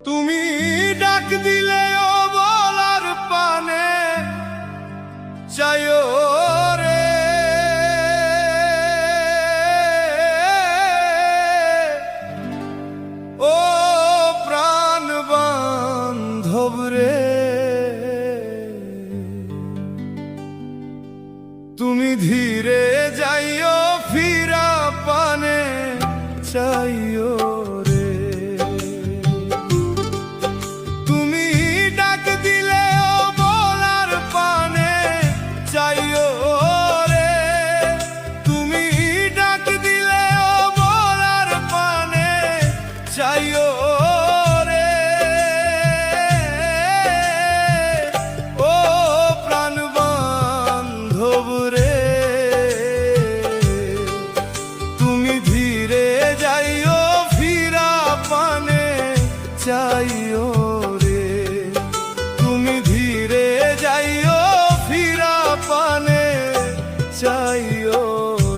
তুমি ডাক দিলে ও বলার পানে চাইও রে, ও প্রাণ বান্ধব রে। তুমি ধীরে যাইও ফিরা পানে চাইও রে। তুমি ডাক দিলে ও বলার পানে চাইও রে, তুমি ডাক দিলে ও বলার পানে চাইও রে, ও প্রাণ বান্ধব রে। তুমি ধীরে যাইও ফিরা পানে চাইও।